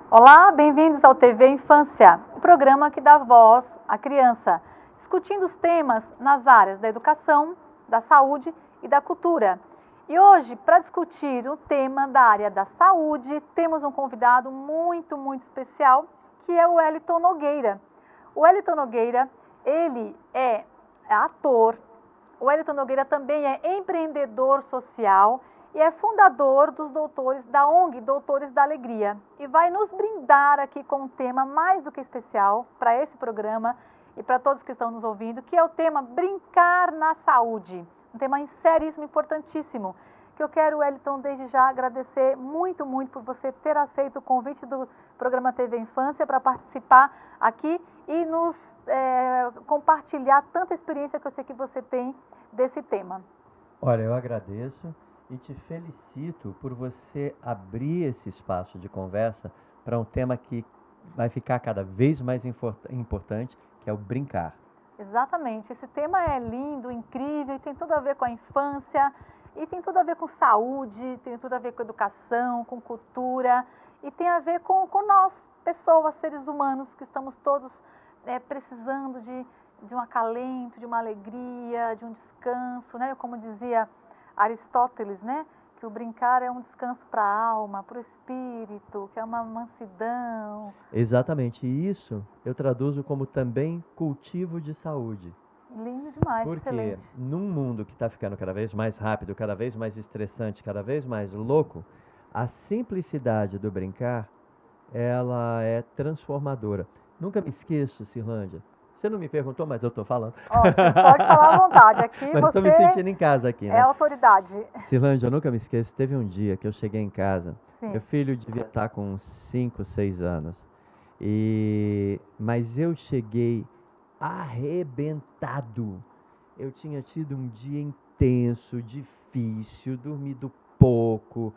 Olá, bem-vindos ao TV Infância, o programa que dá voz à criança, discutindo os temas nas áreas da educação, da saúde e da cultura. E hoje, para discutir o tema da área da saúde, temos um convidado muito especial, que é o Wellington Nogueira. O Wellington Nogueira, ele é ator, o Wellington Nogueira também é empreendedor social e é fundador dos doutores da ONG Doutores da Alegria e vai nos brindar aqui com um tema mais do que especial para esse programa e para todos que estão nos ouvindo, que é o tema Brincar na Saúde, um tema seríssimo, importantíssimo, que eu quero, Wellington, desde já agradecer muito por você ter aceito o convite do programa TV Infância para participar aqui e nos compartilhar tanta experiência que eu sei que você tem desse tema. Olha, eu agradeço e te felicito por você abrir esse espaço de conversa para um tema que vai ficar cada vez mais importante, que é o brincar. Exatamente, esse tema é lindo, incrível e tem tudo a ver com a infância e tem tudo a ver com saúde, tem tudo a ver com educação, com cultura e tem a ver com nós, pessoas, seres humanos, que estamos todos precisando de um acalento, de uma alegria, de um descanso, né? Como dizia Aristóteles, né? Que o brincar é um descanso para a alma, para o espírito, que é uma mansidão. Exatamente, e isso eu traduzo como também cultivo de saúde. Lindo demais, Porque excelente. num mundo que está ficando cada vez mais rápido, cada vez mais estressante, cada vez mais louco, a simplicidade do brincar, ela é transformadora. Nunca me esqueço, Cirlândia. Você não me perguntou, mas eu estou falando. Ótimo, pode falar à vontade. Aqui Mas estou você me sentindo em casa aqui, é né? autoridade. Cirlândia, eu nunca me esqueço. Teve um dia que eu cheguei em casa. Sim. Meu filho devia estar com uns 5, 6 anos. Mas eu cheguei arrebentado. Eu tinha tido um dia intenso, difícil, dormido pouco,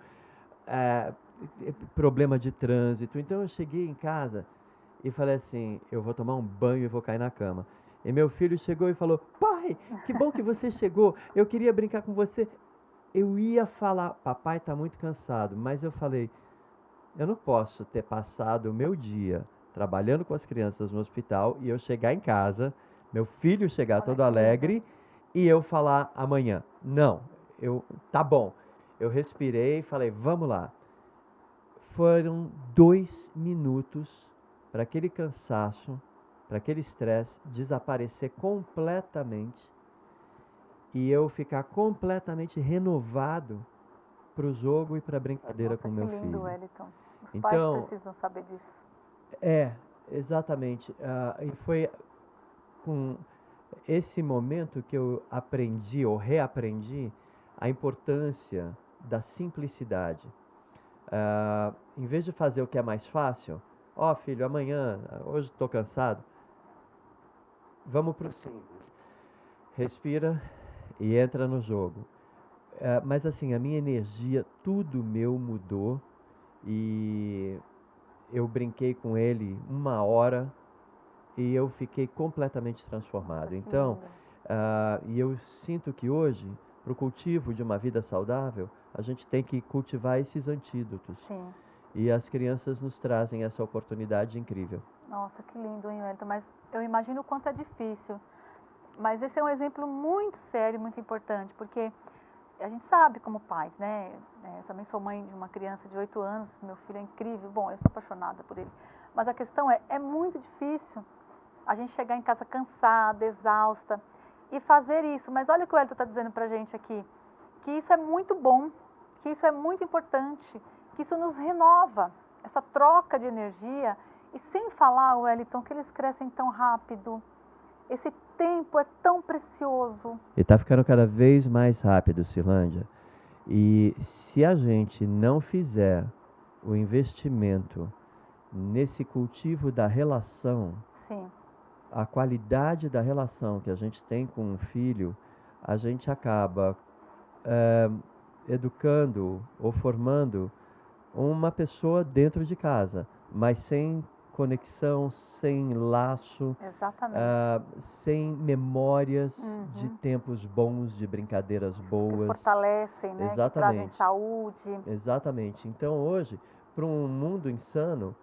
problema de trânsito. Então eu cheguei em casa e falei assim, eu vou tomar um banho e vou cair na cama. E meu filho chegou e falou, pai, que bom que você chegou, eu queria brincar com você. Eu ia falar, papai está muito cansado, mas eu falei, eu não posso ter passado o meu dia trabalhando com as crianças no hospital e eu chegar em casa, meu filho chegar todo alegre e eu falar amanhã. Não, tá bom. Eu respirei e falei, vamos lá. Foram 2 minutos para aquele cansaço, para aquele estresse desaparecer completamente e eu ficar completamente renovado para o jogo e para a brincadeira com meu filho. Que lindo, Wellington. Os Então, pais precisam saber disso. Exatamente. E foi com esse momento que eu aprendi ou reaprendi a importância da simplicidade. Em vez de fazer o que é mais fácil, filho, amanhã, hoje estou cansado, vamos para o simples. Respira e entra no jogo. Mas assim, a minha energia, tudo meu mudou e eu brinquei com ele 1 hora e eu fiquei completamente transformado. Então, e eu sinto que hoje, para o cultivo de uma vida saudável, a gente tem que cultivar esses antídotos. Sim. E as crianças nos trazem essa oportunidade incrível. Nossa, que lindo, hein, Wellington? Mas eu imagino o quanto é difícil. Mas esse é um exemplo muito sério, muito importante, porque a gente sabe como pais, né? Eu também sou mãe de uma criança de 8 anos, meu filho é incrível, bom, eu sou apaixonada por ele. Mas a questão é muito difícil a gente chegar em casa cansada, exausta e fazer isso. Mas olha o que o Wellington está dizendo pra gente aqui, que isso é muito bom, que isso é muito importante, que isso nos renova, essa troca de energia. E sem falar, Wellington, que eles crescem tão rápido. Esse tempo é tão precioso. E está ficando cada vez mais rápido, Cirlândia. E se a gente não fizer o investimento nesse cultivo da relação, sim, a qualidade da relação que a gente tem com um filho, a gente acaba educando ou formando uma pessoa dentro de casa, mas sem conexão, sem laço, sem memórias de tempos bons, de brincadeiras boas. Que fortalecem, né? Exatamente. Que trazem saúde. Exatamente. Então hoje, para um mundo insano,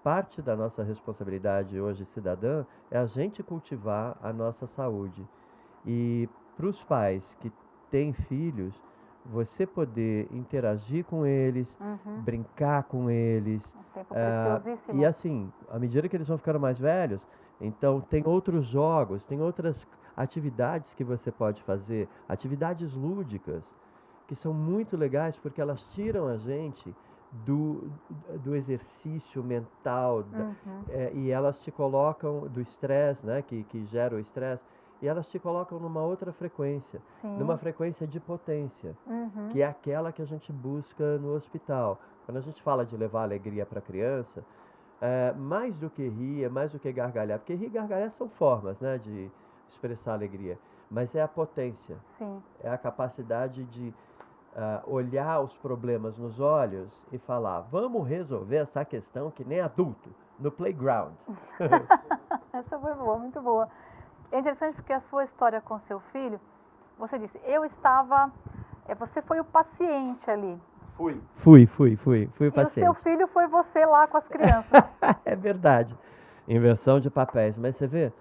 parte da nossa responsabilidade hoje cidadã é a gente cultivar a nossa saúde. E para os pais que têm filhos, você poder interagir com eles, brincar com eles. Um tempo preciosíssimo. E assim, à medida que eles vão ficando mais velhos, então tem outros jogos, tem outras atividades que você pode fazer, atividades lúdicas, que são muito legais porque elas tiram a gente do exercício mental e elas te colocam do estresse, né, que gera o estresse, e elas te colocam numa outra frequência, numa frequência de potência, que é aquela que a gente busca no hospital. Quando a gente fala de levar alegria para a criança, mais do que rir, mais do que gargalhar, porque rir e gargalhar são formas, né, de expressar alegria, mas é a potência, é a capacidade de olhar os problemas nos olhos e falar, vamos resolver essa questão que nem adulto, no playground. Essa foi boa, muito boa. É interessante porque a sua história com seu filho, você disse, você foi o paciente ali. Fui o paciente. E o seu filho foi você lá com as crianças. É verdade. Inversão de papéis. Mas você vê,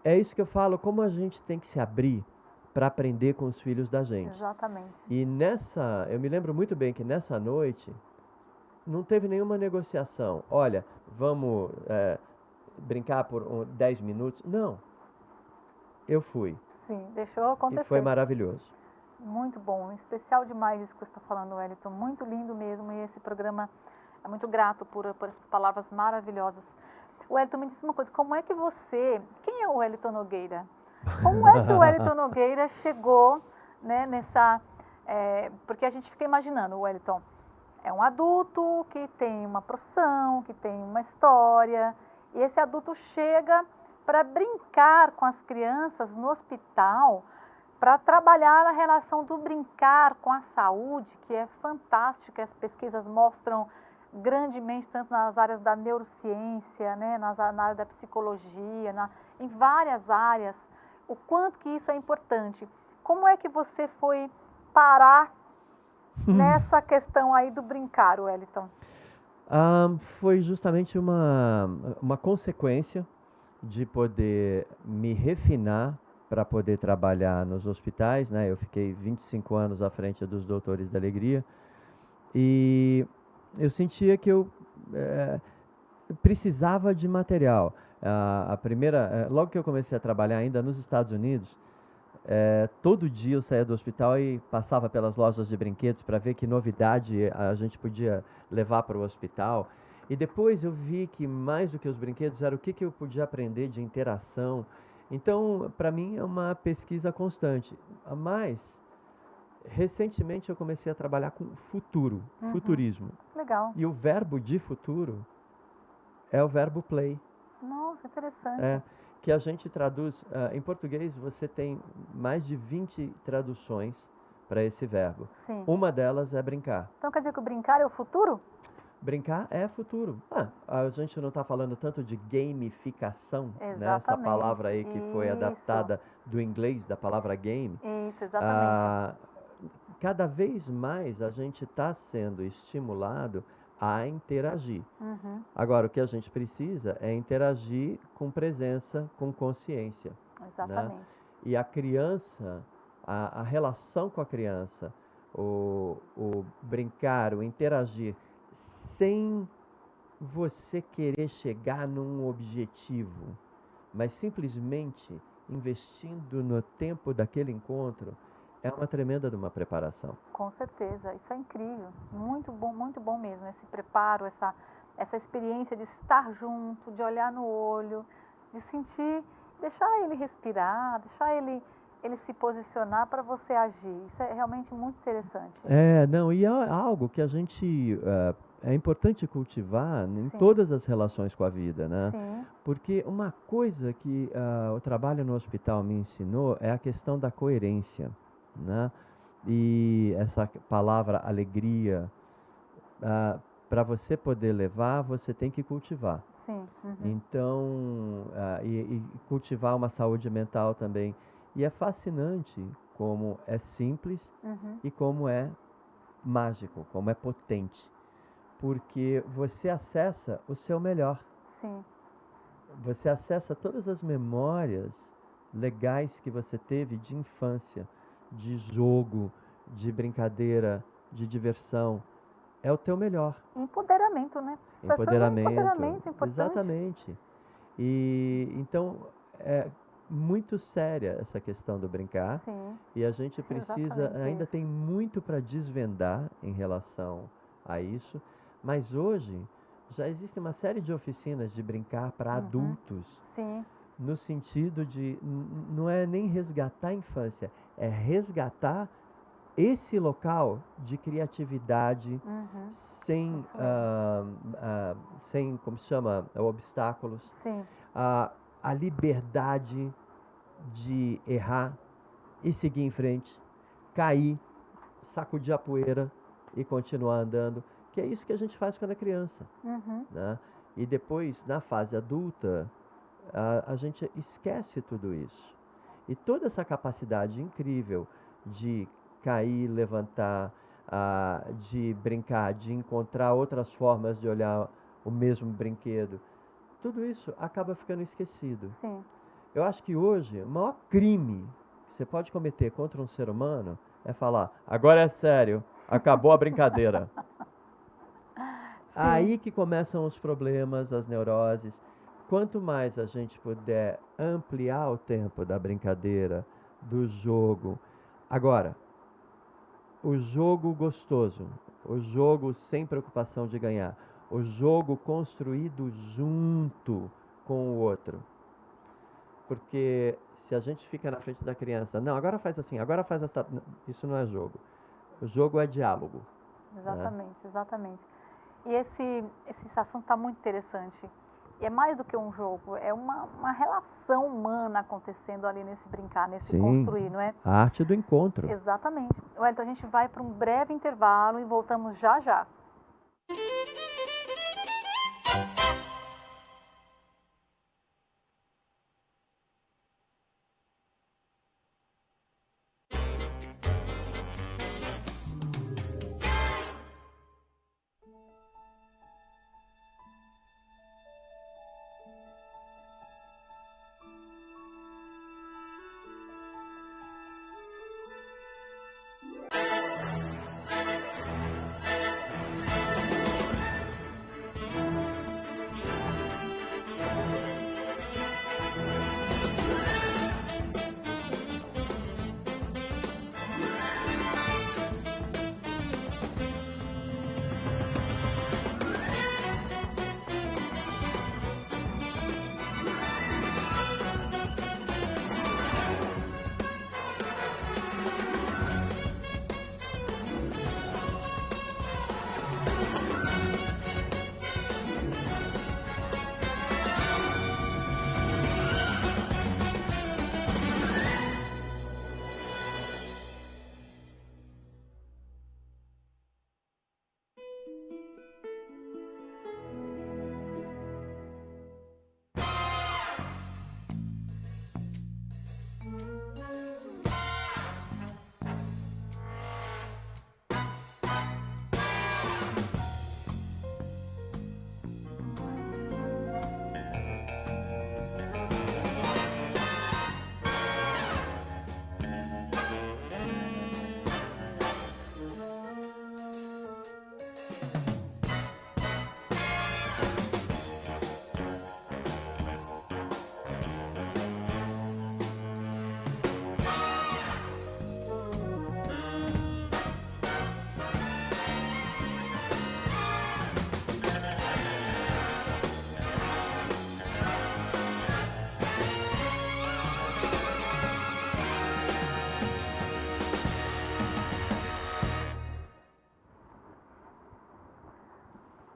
é isso que eu falo, como a gente tem que se abrir para aprender com os filhos da gente. Exatamente. E eu me lembro muito bem que nessa noite não teve nenhuma negociação. Olha, vamos brincar por 10 minutos. Não. Eu fui. Sim, deixou acontecer. E foi maravilhoso. Muito bom, especial demais isso que você está falando, Wellington. Muito lindo mesmo, e esse programa é muito grato por essas palavras maravilhosas. Wellington, me diz uma coisa, quem é o Wellington Nogueira? Como é que o Wellington Nogueira chegou, né, porque a gente fica imaginando, o Wellington é um adulto que tem uma profissão, que tem uma história, e esse adulto chega para brincar com as crianças no hospital, para trabalhar a relação do brincar com a saúde, que é fantástica, as pesquisas mostram grandemente, tanto nas áreas da neurociência, né, na área da psicologia, em várias áreas, o quanto que isso é importante. Como é que você foi parar nessa questão aí do brincar, Wellington? Foi justamente uma consequência de poder me refinar para poder trabalhar nos hospitais, né? Eu fiquei 25 anos à frente dos Doutores da Alegria e eu sentia que eu precisava de material. Logo que eu comecei a trabalhar ainda nos Estados Unidos, todo dia eu saía do hospital e passava pelas lojas de brinquedos para ver que novidade a gente podia levar para o hospital. E depois eu vi que mais do que os brinquedos era o que eu podia aprender de interação. Então, para mim é uma pesquisa constante. Mas, recentemente eu comecei a trabalhar com futurismo. Legal. E o verbo de futuro é o verbo play. Nossa, interessante. Que a gente traduz, em português você tem mais de 20 traduções para esse verbo. Sim. Uma delas é brincar. Então quer dizer que o brincar é o futuro? Brincar é futuro. A gente não está falando tanto de gamificação, né? Essa Exatamente. palavra aí que foi adaptada do inglês, da palavra game. Isso, exatamente. Cada vez mais a gente está sendo estimulado a interagir. Agora, o que a gente precisa é interagir com presença, com consciência. Exatamente. Né? E a criança, a relação com a criança, o brincar, o interagir, sem você querer chegar num objetivo, mas simplesmente investindo no tempo daquele encontro, é uma tremenda de uma preparação. Com certeza, isso é incrível, muito bom mesmo, esse preparo, essa experiência de estar junto, de olhar no olho, de sentir, deixar ele respirar, deixar ele se posicionar para você agir, isso é realmente muito interessante. E é algo que a gente, é importante cultivar em Sim. todas as relações com a vida, né? Sim. Porque uma coisa que o trabalho no hospital me ensinou é a questão da coerência, né? E essa palavra alegria, para você poder levar, você tem que cultivar. Sim. Então, e cultivar uma saúde mental também. E é fascinante como é simples e como é mágico, como é potente. porque você acessa o seu melhor. Sim. Você acessa todas as memórias legais que você teve de infância, de jogo, de brincadeira, de diversão. É o teu melhor. Empoderamento, né? Precisa ser um empoderamento importante. Exatamente. E então é muito séria essa questão do brincar. Sim. E a gente precisa, Exatamente ainda isso. tem muito para desvendar em relação a isso, mas hoje já existe uma série de oficinas de brincar para adultos, Sim. no sentido de não é nem resgatar a infância, é resgatar esse local de criatividade, sem, Isso mesmo. sem, como se chama, obstáculos, Sim. a liberdade de errar e seguir em frente, cair, sacudir a poeira e continuar andando, que é isso que a gente faz quando é criança, né? E depois, na fase adulta, a gente esquece tudo isso. E toda essa capacidade incrível de cair, levantar, de brincar, de encontrar outras formas de olhar o mesmo brinquedo, tudo isso acaba ficando esquecido. Sim. Eu acho que hoje o maior crime que você pode cometer contra um ser humano é falar: agora é sério, acabou a brincadeira. Aí que começam os problemas, as neuroses. Quanto mais a gente puder ampliar o tempo da brincadeira, do jogo. Agora, o jogo gostoso, o jogo sem preocupação de ganhar, o jogo construído junto com o outro. Porque se a gente fica na frente da criança, não, agora faz assim, agora faz essa. Isso não é jogo. O jogo é diálogo. Exatamente, exatamente. E esse assunto está muito interessante. E é mais do que um jogo, é uma relação humana acontecendo ali nesse brincar, nesse construir, não é? A arte do encontro. Exatamente. Wellington, a gente vai para um breve intervalo e voltamos já já.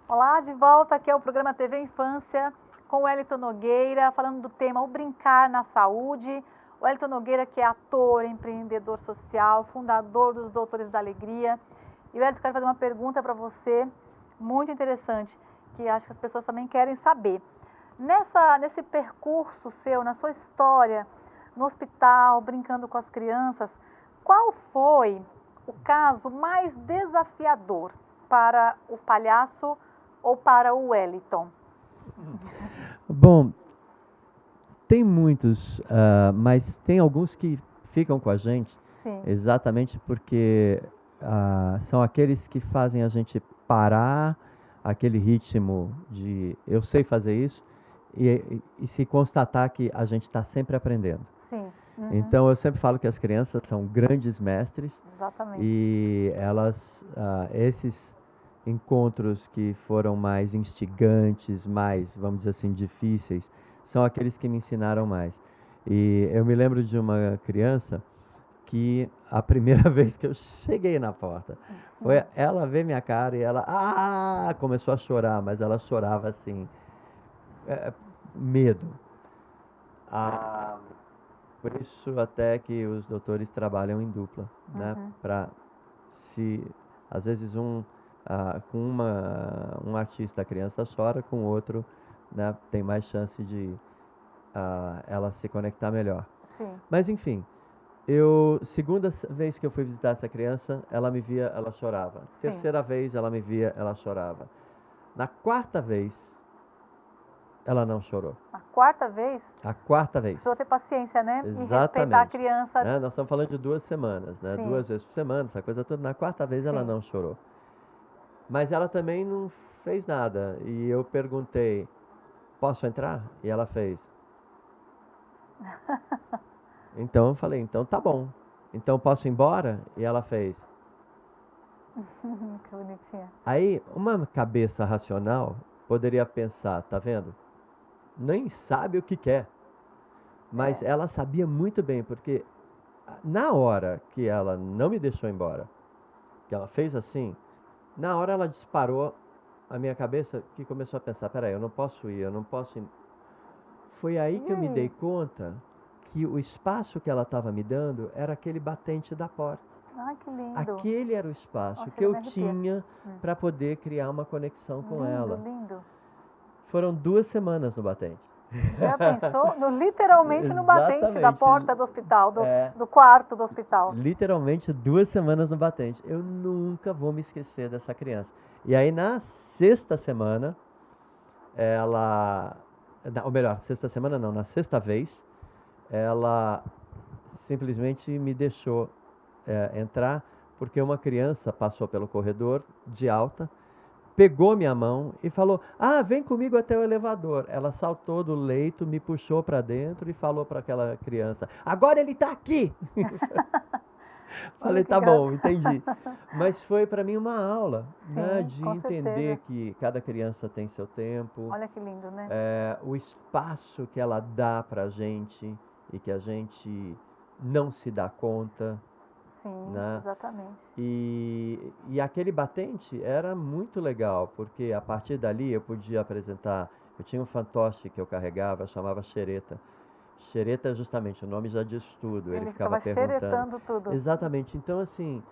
Olá, de volta aqui é o programa TV Infância com o Wellington Nogueira, falando do tema O Brincar na Saúde. O Wellington Nogueira, que é ator, empreendedor social, fundador dos Doutores da Alegria. E Wellington, quero fazer uma pergunta para você, muito interessante, que acho que as pessoas também querem saber. Nesse percurso seu, na sua história, no hospital, brincando com as crianças, qual foi o caso mais desafiador para o palhaço ou para o Wellington? Bom, tem muitos, mas tem alguns que ficam com a gente Sim. exatamente porque são aqueles que fazem a gente parar aquele ritmo de eu sei fazer isso e se constatar que a gente está sempre aprendendo. Sim. Uhum. Então eu sempre falo que as crianças são grandes mestres Exatamente. e elas, esses encontros que foram mais instigantes, mais, vamos dizer assim, difíceis, são aqueles que me ensinaram mais. E eu me lembro de uma criança que a primeira vez que eu cheguei na porta, foi ela ver minha cara e ela começou a chorar, mas ela chorava assim, medo. Por isso até que os doutores trabalham em dupla, né? Para se às vezes com um artista a criança chora, com o outro, né, tem mais chance de ela se conectar melhor. Sim. Mas enfim, segunda vez que eu fui visitar essa criança, ela me via, ela chorava. Sim. Terceira vez ela me via, ela chorava. Na quarta vez, ela não chorou. A quarta vez? A quarta vez. Precisa ter paciência, né? Exatamente. E respeitar a criança. Né? Nós estamos falando de 2 semanas, né? Sim. 2 vezes por semana, essa coisa toda. Na quarta vez ela Sim. não chorou. Mas ela também não fez nada. E eu perguntei, posso entrar? E ela fez. Então eu falei, então tá bom. Então posso ir embora? E ela fez. Que bonitinha. Aí, uma cabeça racional poderia pensar, tá vendo? Nem sabe o que quer. Mas ela sabia muito bem, porque na hora que ela não me deixou embora, que ela fez assim, na hora ela disparou a minha cabeça que começou a pensar, peraí, eu não posso ir, eu não posso ir. Foi aí que eu me dei conta que o espaço que ela estava me dando era aquele batente da porta. Ai, que lindo. Aquele era o espaço Nossa, que eu eu me arrepio. tinha para poder criar uma conexão com Lindo, ela. lindo. Foram 2 semanas no batente. Já pensou? Literalmente no batente da Exatamente. porta do hospital, É. do quarto do hospital. Literalmente 2 semanas no batente. Eu nunca vou me esquecer dessa criança. E aí na sexta semana, ou melhor, sexta semana não, na sexta vez, ela simplesmente me deixou entrar, porque uma criança passou pelo corredor de alta, pegou minha mão e falou, vem comigo até o elevador. Ela saltou do leito, me puxou para dentro e falou para aquela criança, agora ele está aqui! Falei, tá bom, entendi. Mas foi para mim uma aula, né, de com entender certeza. que cada criança tem seu tempo, Olha que lindo, né? o espaço que ela dá pra gente e que a gente não se dá conta. Sim, né? exatamente. E aquele batente era muito legal, porque a partir dali eu podia apresentar, eu tinha um fantoche que eu carregava, chamava Xereta. Xereta é justamente, o nome já diz tudo, ele ficava perguntando. xeretando tudo. Exatamente, então assim,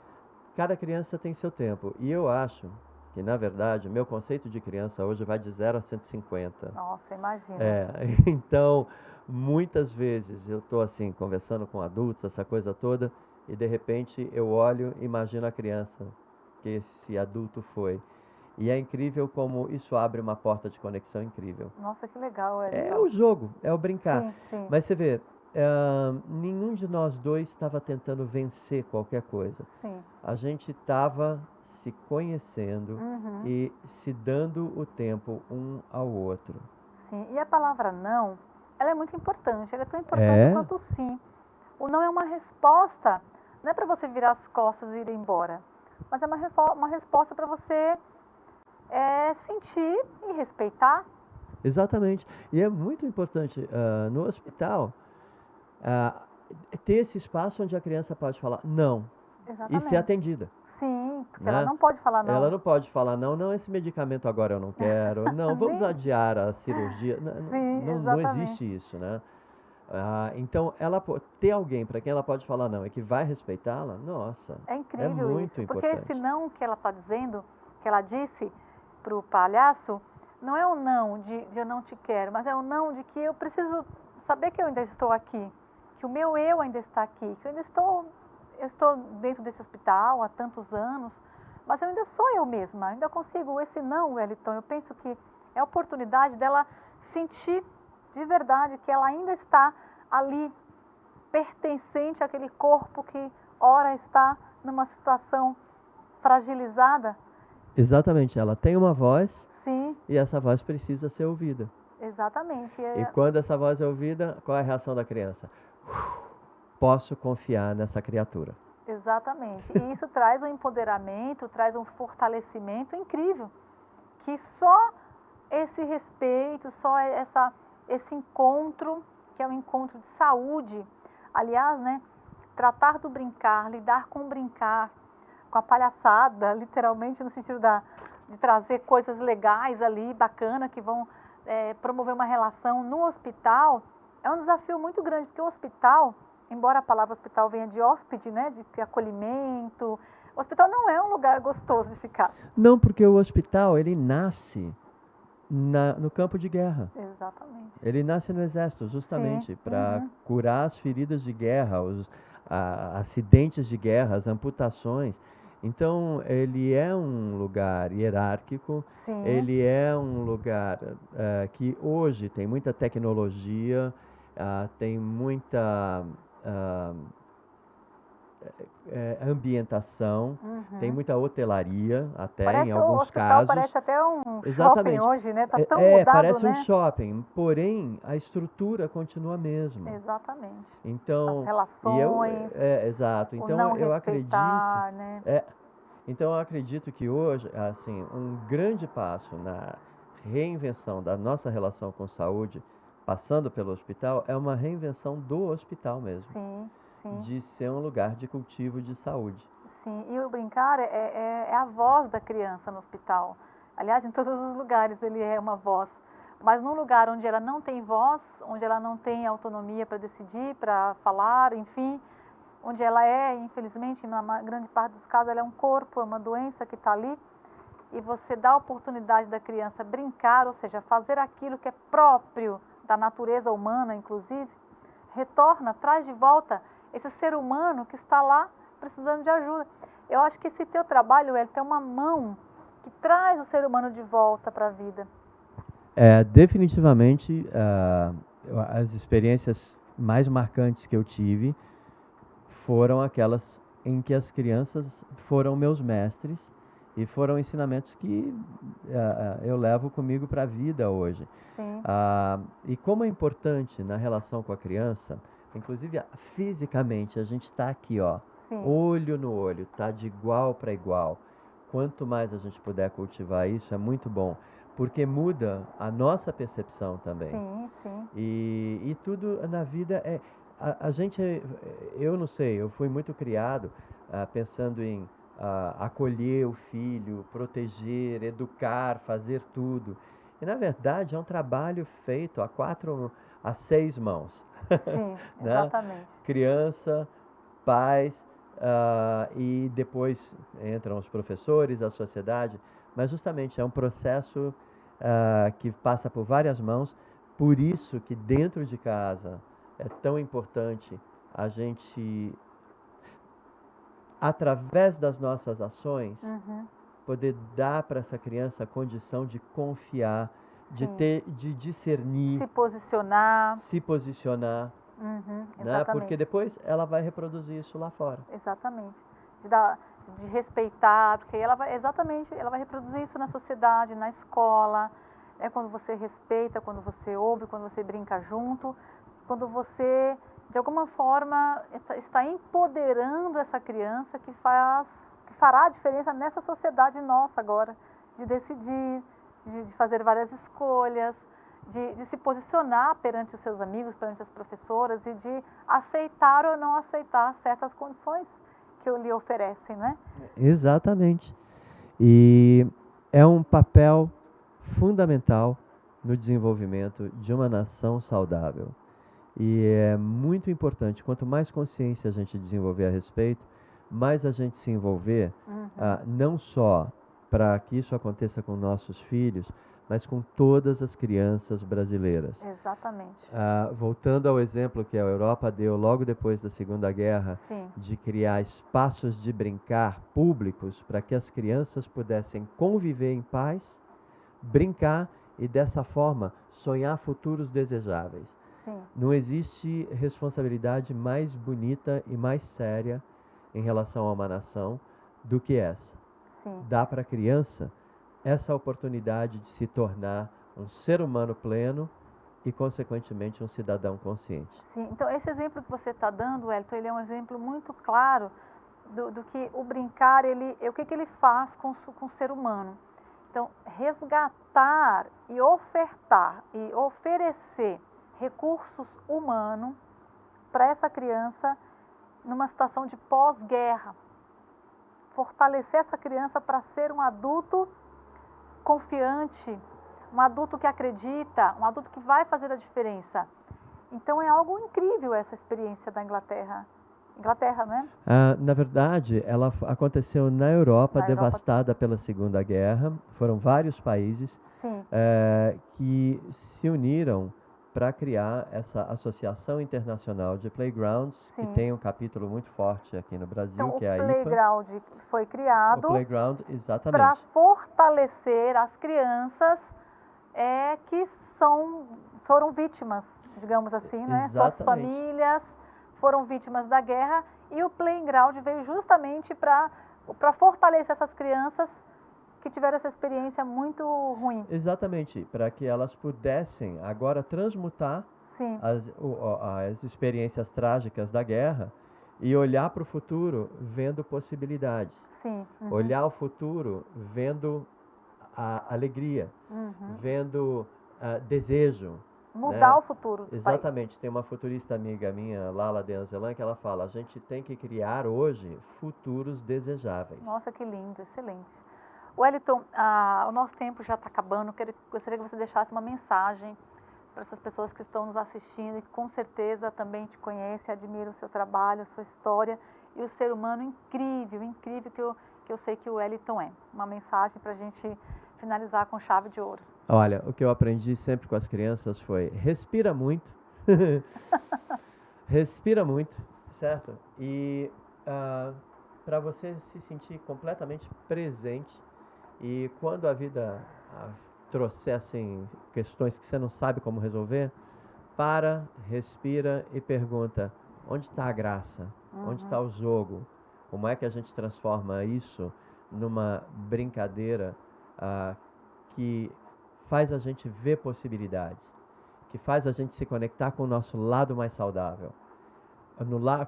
cada criança tem seu tempo, e eu acho que na verdade, o meu conceito de criança hoje vai de 0 a 150. Nossa, imagina. Então, muitas vezes eu estou assim, conversando com adultos, essa coisa toda, e de repente eu olho e imagino a criança que esse adulto foi. E é incrível como isso abre uma porta de conexão incrível. Nossa, que legal. É o jogo, é o brincar. Sim, sim. Mas você vê, nenhum de nós dois estava tentando vencer qualquer coisa. Sim. A gente estava se conhecendo e se dando o tempo um ao outro. Sim, e a palavra não, ela é muito importante. Ela é tão importante quanto o sim. O não é uma resposta, não é para você virar as costas e ir embora, mas é uma resposta para você sentir e respeitar. Exatamente. E é muito importante no hospital ter esse espaço onde a criança pode falar não. Exatamente. E ser atendida. Sim, porque né? ela não pode falar não. Ela não pode falar não, esse medicamento agora eu não quero, não, vamos adiar a cirurgia. Sim, não existe isso, né? Então, ela ter alguém para quem ela pode falar não e que vai respeitá-la, nossa, é incrível muito isso, importante. porque esse não que ela está dizendo, que ela disse para o palhaço, não é o não de eu não te quero, mas é o não de que eu preciso saber que eu ainda estou aqui, que o meu eu ainda está aqui, que eu estou dentro desse hospital há tantos anos, mas eu ainda sou eu mesma, ainda consigo. Esse não, Wellington, eu penso que é a oportunidade dela sentir de verdade que ela ainda está ali, pertencente àquele corpo que ora está numa situação fragilizada. Exatamente, ela tem uma voz. Sim. E essa voz precisa ser ouvida. Exatamente. E quando essa voz é ouvida, qual é a reação da criança? Posso confiar nessa criatura. Exatamente. E isso traz um empoderamento, traz um fortalecimento incrível. Que só esse respeito, só esse encontro, que é um encontro de saúde. Aliás, né, tratar do brincar, lidar com o brincar, com a palhaçada, literalmente no sentido de trazer coisas legais ali, bacana, que vão promover uma relação no hospital, é um desafio muito grande, porque o hospital, embora a palavra hospital venha de hóspede, né, de acolhimento, o hospital não é um lugar gostoso de ficar. Não, porque o hospital, ele nasce no campo de guerra. Exatamente. Ele nasce no exército, justamente para curar as feridas de guerra, os acidentes de guerra, as amputações. Então, ele é um lugar hierárquico, Sim. ele é um lugar que hoje tem muita tecnologia, tem muita ambientação, tem muita hotelaria, até em alguns casos. Parece até um Exatamente. shopping hoje, né? Tá tão mudado, parece né? um shopping, porém a estrutura continua a mesma. Exatamente. Então, as relações, exato. Então o não eu acredito, né? então eu acredito que hoje, assim, um grande passo na reinvenção da nossa relação com saúde, passando pelo hospital, é uma reinvenção do hospital mesmo. Sim, sim. De ser um lugar de cultivo de saúde. Sim, e o brincar é a voz da criança no hospital. Aliás, em todos os lugares ele é uma voz. Mas num lugar onde ela não tem voz, onde ela não tem autonomia para decidir, para falar, enfim, onde ela infelizmente, na grande parte dos casos, ela é um corpo, é uma doença que está ali, e você dá a oportunidade da criança brincar, ou seja, fazer aquilo que é próprio da natureza humana, inclusive, retorna, traz de volta esse ser humano que está lá precisando de ajuda. Eu acho que esse teu trabalho, ele tem uma mão que traz o ser humano de volta para a vida. Definitivamente, as experiências mais marcantes que eu tive foram aquelas em que as crianças foram meus mestres e foram ensinamentos que eu levo comigo para a vida hoje. Sim. E como é importante na relação com a criança, inclusive fisicamente, a gente está aqui, ó, Sim. olho no olho, tá de igual para igual. Quanto mais a gente puder cultivar isso, é muito bom, porque muda a nossa percepção também. Sim, sim. E tudo na vida a gente, eu não sei, eu fui muito criado pensando em acolher o filho, proteger, educar, fazer tudo. E na verdade é um trabalho feito a 4 a 6 mãos. Sim, né? exatamente. Criança, pais, e depois entram os professores, a sociedade, mas justamente é um processo que passa por várias mãos, por isso que dentro de casa é tão importante a gente, através das nossas ações, poder dar para essa criança a condição de confiar, de discernir, se posicionar. Né? Porque depois ela vai reproduzir isso lá fora. Exatamente. De respeitar, porque ela vai reproduzir isso na sociedade, na escola, quando você respeita, quando você ouve, quando você brinca junto, quando você, de alguma forma, está empoderando essa criança que fará a diferença nessa sociedade nossa agora, de decidir, de fazer várias escolhas, de se posicionar perante os seus amigos, perante as professoras e de aceitar ou não aceitar certas condições que lhe oferecem, né? Exatamente. E é um papel fundamental no desenvolvimento de uma nação saudável. E é muito importante, quanto mais consciência a gente desenvolver a respeito, mais a gente se envolver, não só para que isso aconteça com nossos filhos, mas com todas as crianças brasileiras. Exatamente. Voltando ao exemplo que a Europa deu logo depois da Segunda Guerra, Sim. de criar espaços de brincar públicos para que as crianças pudessem conviver em paz, brincar e dessa forma sonhar futuros desejáveis. Sim. Não existe responsabilidade mais bonita e mais séria em relação a uma nação do que essa. Sim. Dá para a criança essa oportunidade de se tornar um ser humano pleno e, consequentemente, um cidadão consciente. Sim. Então, esse exemplo que você está dando, Wellington, ele é um exemplo muito claro do que o brincar, o que ele faz com o ser humano. Então, resgatar e ofertar e oferecer recursos humanos para essa criança numa situação de pós-guerra. Fortalecer essa criança para ser um adulto confiante, um adulto que acredita, um adulto que vai fazer a diferença. Então é algo incrível essa experiência da Inglaterra. Inglaterra, não é? Na verdade, ela aconteceu na Europa, devastada pela Segunda Guerra. Foram vários países que se uniram para criar essa Associação Internacional de Playgrounds, que tem um capítulo muito forte aqui no Brasil, então, que é a IPA. O Playground foi criado para fortalecer as crianças que foram vítimas, digamos assim, né? Suas famílias foram vítimas da guerra, e o Playground veio justamente para fortalecer essas crianças que tiveram essa experiência muito ruim. Exatamente, para que elas pudessem agora transmutar as experiências trágicas da guerra e olhar para o futuro vendo possibilidades. Sim. Uhum. Olhar o futuro vendo a alegria, vendo desejo. Mudar o futuro. Exatamente. Tem uma futurista amiga minha, Lala de Angelan, que ela fala: a gente tem que criar hoje futuros desejáveis. Nossa, que lindo, excelente. Wellington, o nosso tempo já está acabando. Gostaria que você deixasse uma mensagem para essas pessoas que estão nos assistindo e que com certeza também te conhecem, admiram o seu trabalho, a sua história e o ser humano incrível, incrível que eu sei que o Wellington é. Uma mensagem para a gente finalizar com chave de ouro. Olha, o que eu aprendi sempre com as crianças foi: respira muito, respira muito, certo? E para você se sentir completamente presente, e quando a vida trouxer assim, questões que você não sabe como resolver, respira e pergunta: onde está a graça? Onde está o jogo? Como é que a gente transforma isso numa brincadeira que faz a gente ver possibilidades, que faz a gente se conectar com o nosso lado mais saudável?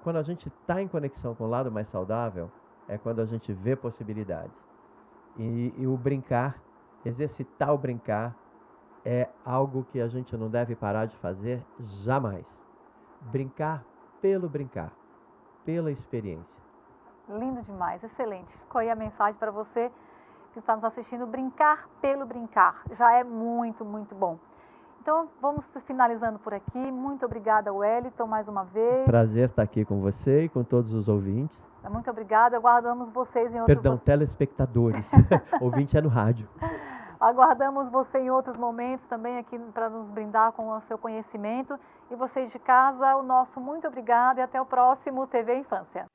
Quando a gente está em conexão com o lado mais saudável, é quando a gente vê possibilidades. E o brincar, exercitar o brincar, é algo que a gente não deve parar de fazer jamais. Brincar, pela experiência. Lindo demais, excelente. Ficou aí a mensagem para você que está nos assistindo: brincar pelo brincar. Já é muito, muito bom. Então, vamos finalizando por aqui. Muito obrigada, Wellington, mais uma vez. Prazer estar aqui com você e com todos os ouvintes. Muito obrigada. Aguardamos vocês em outros... Perdão, telespectadores. Ouvinte é no rádio. Aguardamos você em outros momentos também aqui para nos brindar com o seu conhecimento. E vocês de casa, o nosso muito obrigada e até o próximo TV Infância.